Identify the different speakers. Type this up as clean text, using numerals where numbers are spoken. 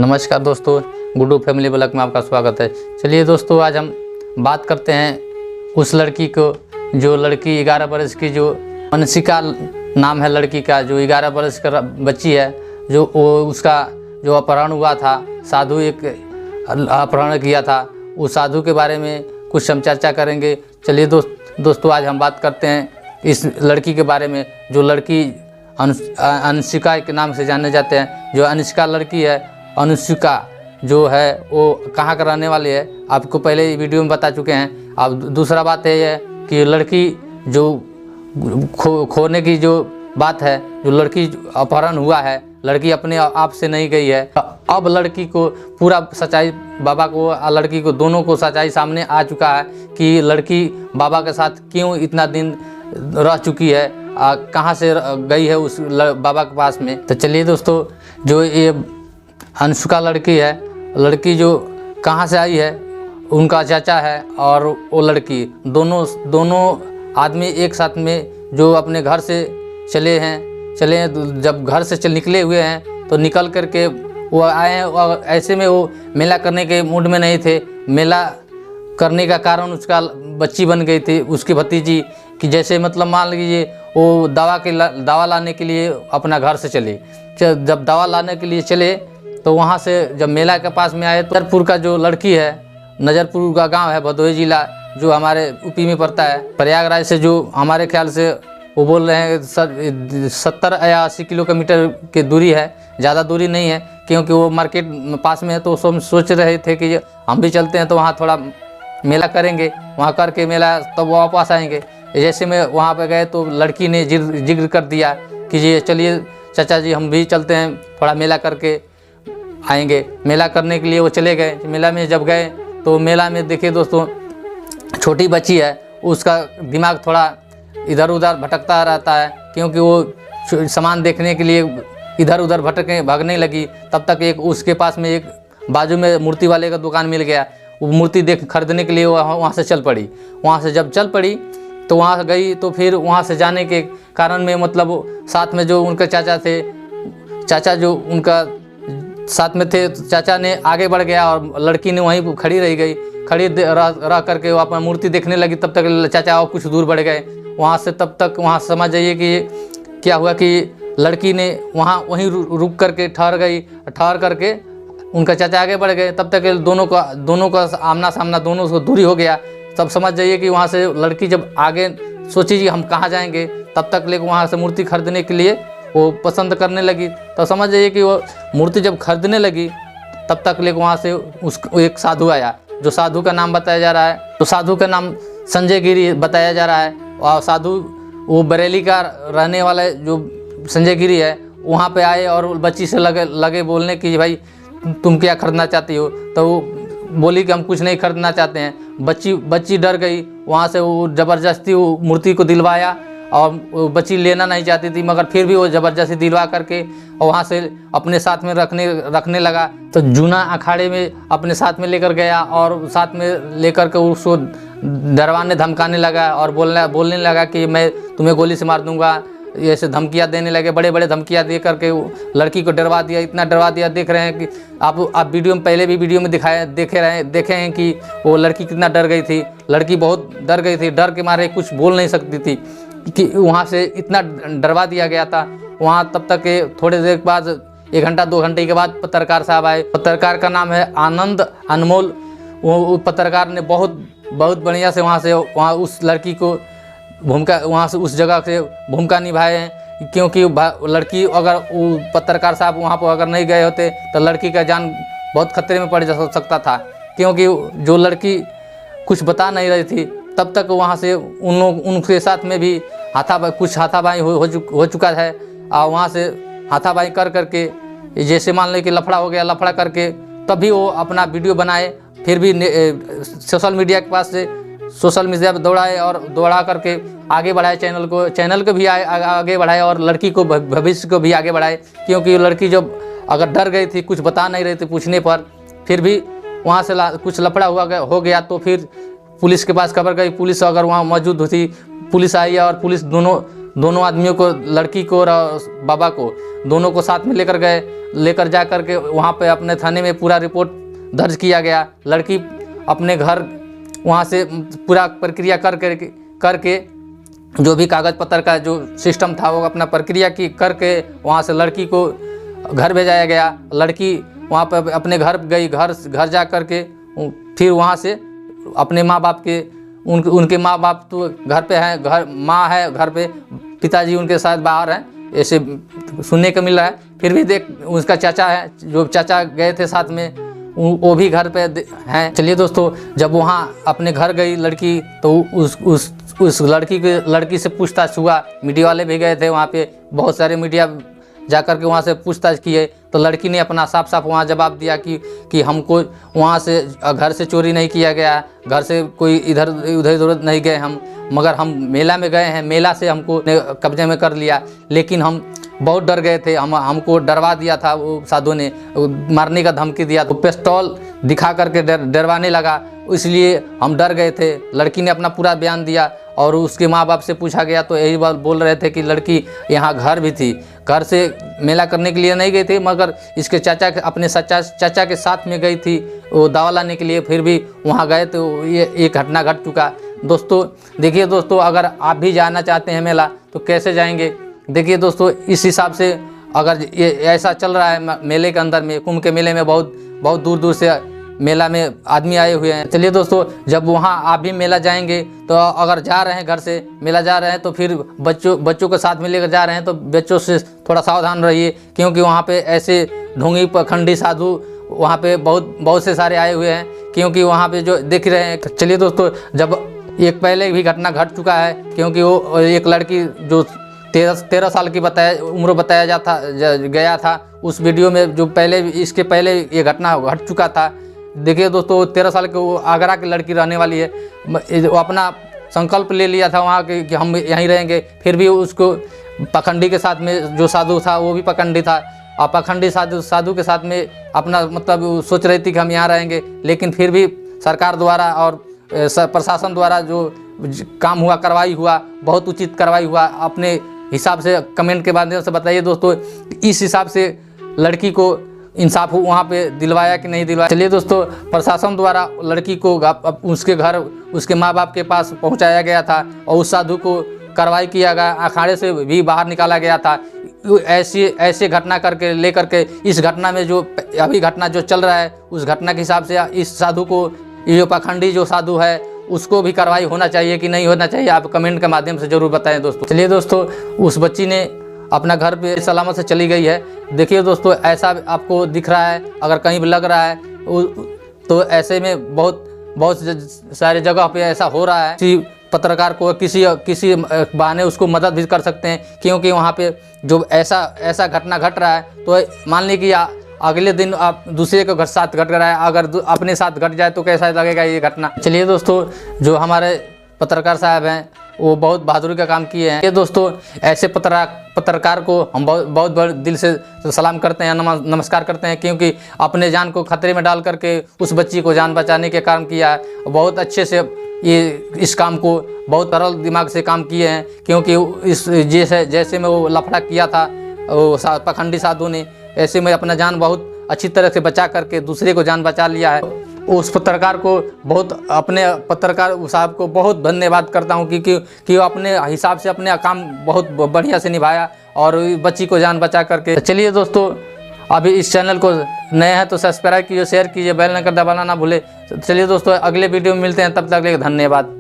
Speaker 1: नमस्कार दोस्तों, Guddu family blog में आपका स्वागत है। चलिए दोस्तों, आज हम बात करते हैं उस लड़की को जो लड़की 11 बरस की, जो मनसिका नाम है लड़की का, जो 11 बरस का बच्ची है, जो उसका जो अपहरण हुआ था, साधु एक अपहरण किया था, उस साधु के बारे में कुछ हम चर्चा करेंगे। चलिए दोस्तों, आज हम बात करते हैं इस लड़की के बारे में, जो लड़की अनुष्का के नाम से जाने जाते हैं। जो अनुष्का लड़की है, अनुष्का जो है वो कहाँ का रहने वाली है, आपको पहले वीडियो में बता चुके हैं। अब दूसरा बात है कि लड़की जो खोने की जो बात है, जो लड़की अपहरण हुआ है, लड़की अपने आप से नहीं गई है। अब लड़की को पूरा सच्चाई, बाबा को लड़की को दोनों को सच्चाई सामने आ चुका है कि लड़की बाबा के साथ क्यों इतना दिन रह चुकी है, कहाँ से गई है उस बाबा के पास में। तो चलिए दोस्तों, जो ये अनुष्का लड़की है, लड़की जो कहाँ से आई है, उनका चाचा है और वो लड़की दोनों आदमी एक साथ में जो अपने घर से चले हैं। जब घर से निकले हुए हैं तो निकल करके वो आए हैं, और ऐसे में वो मेला करने के मूड में नहीं थे। मेला करने का कारण उसका बच्ची बन गई थी, उसकी भतीजी, कि जैसे मतलब मान लीजिए वो दवा लाने के लिए अपना घर से चले। जब दवा लाने के लिए चले तो वहाँ से जब मेला के पास में आए तो नजरपुर का जो लड़की है, नजरपुर का गांव है, भदोही जिला जो हमारे यूपी में पड़ता है। प्रयागराज से जो हमारे ख्याल से वो बोल रहे हैं 70 या 80 किलोमीटर की दूरी है, ज़्यादा दूरी नहीं है, क्योंकि वो मार्केट पास में है। तो सोच रहे थे कि हम भी चलते हैं तो वहाँ थोड़ा मेला करेंगे, वहाँ करके मेला तब वापस आएंगे। जैसे में वहाँ पे गए तो लड़की ने जिक्र कर दिया कि ये चलिए चाचा जी, हम भी चलते हैं, थोड़ा मेला करके आएंगे। मेला करने के लिए वो चले गए। मेला में जब गए तो मेला में देखिए दोस्तों, छोटी बच्ची है, उसका दिमाग थोड़ा इधर उधर भटकता रहता है, क्योंकि वो सामान देखने के लिए इधर उधर भागने लगी। तब तक एक उसके पास में एक बाजू में मूर्ति वाले का दुकान मिल गया। वो मूर्ति खरीदने के लिए वहाँ से चल पड़ी। वहाँ से जब चल पड़ी तो वहाँ गई, तो फिर वहाँ से जाने के कारण में मतलब साथ में जो उनके चाचा जो उनका साथ में थे, चाचा ने आगे बढ़ गया और लड़की ने वहीं खड़ी रह करके वो अपना मूर्ति देखने लगी। तब तक चाचा और कुछ दूर बढ़ गए वहाँ से। तब तक वहाँ समझ जाइए कि क्या हुआ कि लड़की ने वहीं रुक करके ठहर करके उनका चाचा आगे बढ़ गए। तब तक दोनों का आमना सामना, दोनों को दूरी हो गया। तब समझ जाइए कि वहाँ से लड़की जब आगे सोची जी हम कहाँ जाएंगे, तब तक लेकर वहाँ से मूर्ति खरीदने के लिए वो पसंद करने लगी। तो समझ जाइए कि वो मूर्ति जब खरीदने लगी, तब तक लेकर वहाँ से एक साधु आया, जो साधु का नाम बताया जा रहा है। तो साधु का नाम संजय गिरी बताया जा रहा है। और साधु वो बरेली का रहने वाला जो संजय गिरी है, वहाँ पे आए और बच्ची से लगे बोलने की भाई तुम क्या खरीदना चाहती हो। तो वो बोली कि हम कुछ नहीं खरीदना चाहते हैं। बच्ची डर गई। वहाँ से वो ज़बरदस्ती वो मूर्ति को दिलवाया, और वो बच्ची लेना नहीं चाहती थी, मगर फिर भी वो ज़बरदस्ती दिलवा करके और वहाँ से अपने साथ में रखने लगा। तो जूना अखाड़े में अपने साथ में लेकर गया और साथ में लेकर के उसको डरवाने धमकाने लगा और बोलने लगा कि मैं तुम्हें गोली से मार दूंगा। ऐसे धमकियाँ देने लगे, बड़े बड़े धमकियाँ दे करके लड़की को डरवा दिया, इतना डरवा दिया। देख रहे हैं कि आप वीडियो में पहले भी वीडियो में देखे हैं कि वो लड़की कितना डर गई थी। लड़की बहुत डर गई थी, डर के मारे कुछ बोल नहीं सकती थी कि वहाँ से इतना डरवा दिया गया था। वहाँ तब तक के थोड़ी देर बाद 1 घंटा 2 घंटे के बाद पत्रकार साहब आए। पत्रकार का नाम है आनंद अनमोल। वो पत्रकार ने बहुत बढ़िया से वहाँ उस लड़की को वहाँ से उस जगह से भूमिका निभाए हैं, क्योंकि लड़की अगर वो पत्रकार साहब वहाँ पर अगर नहीं गए होते तो लड़की का जान बहुत खतरे में पड़ जा सकता था, क्योंकि जो लड़की कुछ बता नहीं रही थी। तब तक वहाँ से उनके साथ में भी कुछ हाथापाई हो चुका है। और वहाँ से हाथापाई करके जैसे मान लें कि लफड़ा हो गया, लफड़ा करके तब भी वो अपना वीडियो बनाए। फिर भी सोशल मीडिया के पास से सोशल मीडिया पर दौड़ाए और दौड़ा करके आगे बढ़ाए चैनल को भी आगे बढ़ाए और लड़की को भविष्य को भी आगे बढ़ाए। क्योंकि लड़की जब अगर डर गई थी, कुछ बता नहीं रही थी पूछने पर, फिर भी वहाँ से कुछ लफड़ा हो गया तो फिर पुलिस के पास खबर गई। पुलिस अगर वहाँ मौजूद होती, पुलिस आई और पुलिस दोनों आदमियों को, लड़की को और बाबा को, दोनों को साथ में लेकर गए। लेकर जा कर के वहाँ पे अपने थाने में पूरा रिपोर्ट दर्ज किया गया। लड़की अपने घर वहाँ से पूरा प्रक्रिया करके जो भी कागज़ पत्र का जो सिस्टम था वो अपना प्रक्रिया की करके वहाँ से लड़की को घर भेजाया गया। लड़की वहाँ पर अपने घर गई। घर जा कर के फिर वहाँ से अपने माँ बाप के, उनके माँ बाप तो घर पे हैं, घर माँ है घर पे, पिताजी उनके साथ बाहर हैं, ऐसे सुनने को मिल रहा है। फिर भी देख, उसका चाचा है, जो चाचा गए थे साथ में, वो भी घर पे हैं। चलिए दोस्तों, जब वहाँ अपने घर गई लड़की तो उस लड़की से पूछताछ हुआ। मीडिया वाले भी गए थे वहाँ पे, बहुत सारे मीडिया जाकर के वहाँ से पूछताछ किए तो लड़की ने अपना साफ साफ वहाँ जवाब दिया कि हमको वहाँ से घर से चोरी नहीं किया गया, घर से कोई इधर उधर नहीं गए हम, मगर हम मेला में गए हैं, मेला से हमको कब्जे में कर लिया। लेकिन हम बहुत डर गए थे, हमको डरवा दिया था वो साधु ने, मारने का धमकी दिया, तो पिस्तौल दिखा करके डरवाने लगा, इसलिए हम डर गए थे। लड़की ने अपना पूरा बयान दिया और उसके माँ बाप से पूछा गया तो यही बात बोल रहे थे कि लड़की यहाँ घर भी थी, घर से मेला करने के लिए नहीं गई थी, मगर इसके अपने चाचा के साथ में गई थी वो दावा लाने के लिए। फिर भी वहाँ गए तो ये एक घटना घट चुका। दोस्तों देखिए दोस्तों, अगर आप भी जाना चाहते हैं मेला तो कैसे जाएंगे? देखिए दोस्तों, इस हिसाब से अगर ये ऐसा चल रहा है मेले के अंदर में, कुंभ के मेले में बहुत दूर दूर से मेला में आदमी आए हुए हैं। चलिए दोस्तों, जब वहाँ आप भी मेला जाएंगे तो अगर जा रहे हैं घर से मेला जा रहे हैं तो फिर बच्चों को साथ में लेकर जा रहे हैं तो बच्चों से थोड़ा सावधान रहिए, क्योंकि वहाँ पे ऐसे ढोंगी पखंडी साधु वहाँ पे बहुत से सारे आए हुए हैं, क्योंकि वहाँ पे जो देख रहे हैं। चलिए दोस्तों, जब एक पहले भी घटना घट चुका है, क्योंकि वो एक लड़की जो 13 साल की उम्र बताया गया था, उस वीडियो में जो इसके पहले ये घटना घट चुका था। देखिए दोस्तों, 13 साल के वो आगरा की लड़की रहने वाली है, वो अपना संकल्प ले लिया था वहाँ के कि हम यहीं रहेंगे, फिर भी उसको पखंडी के साथ में जो साधु था वो भी पखंडी था, और पखंडी साधु के साथ में अपना मतलब सोच रही थी कि हम यहाँ रहेंगे। लेकिन फिर भी सरकार द्वारा और प्रशासन द्वारा जो काम हुआ, कार्रवाई हुआ, बहुत उचित कार्रवाई हुआ। अपने हिसाब से कमेंट के माध्यम से बताइए दोस्तों, इस हिसाब से लड़की को इंसाफ वहाँ पे दिलवाया कि नहीं दिलवाया। चलिए दोस्तों, प्रशासन द्वारा लड़की को उसके घर, उसके माँ बाप के पास पहुँचाया गया था और उस साधु को कार्रवाई किया गया, अखाड़े से भी बाहर निकाला गया था। ऐसे घटना करके लेकर के इस घटना में जो अभी घटना जो चल रहा है, उस घटना के हिसाब से इस साधु को, ये जो पखंडी जो साधु है, उसको भी कार्रवाई होना चाहिए कि नहीं होना चाहिए, आप कमेंट के माध्यम से जरूर बताएं दोस्तों। चलिए दोस्तों, उस बच्ची ने अपना घर पे सलामत से चली गई है। देखिए दोस्तों, ऐसा आपको दिख रहा है, अगर कहीं भी लग रहा है तो ऐसे में बहुत सारे जगह पे ऐसा हो रहा है। किसी पत्रकार को किसी बहाने उसको मदद भी कर सकते हैं, क्योंकि वहाँ पे जो ऐसा घटना घट रहा है तो मान ली कि अगले दिन आप दूसरे के साथ घट रहा है, अगर अपने साथ घट जाए तो कैसा लगेगा ये घटना। चलिए दोस्तों, जो हमारे पत्रकार साहब हैं वो बहुत बहादुरी का काम किए हैं। ये दोस्तों, ऐसे पत्रकार को हम बहुत दिल से सलाम करते हैं, नमस्कार करते हैं, क्योंकि अपने जान को खतरे में डाल करके उस बच्ची को जान बचाने के काम किया है। बहुत अच्छे से इस काम को बहुत सरल दिमाग से काम किए हैं, क्योंकि इस जैसे में वो लफड़ा किया था वो पखंडी साधु ने, ऐसे में अपना जान बहुत अच्छी तरह से बचा करके दूसरे को जान बचा लिया है। उस पत्रकार को अपने पत्रकार साहब को बहुत धन्यवाद करता हूँ, कि वो अपने हिसाब से अपने काम बहुत बढ़िया से निभाया और बच्ची को जान बचा करके। चलिए दोस्तों, अभी इस चैनल को नए हैं तो सब्सक्राइब कीजिए, शेयर कीजिए, बेल आइकन दबाना ना भूले। चलिए दोस्तों, अगले वीडियो में मिलते हैं, तब तक के लिए धन्यवाद।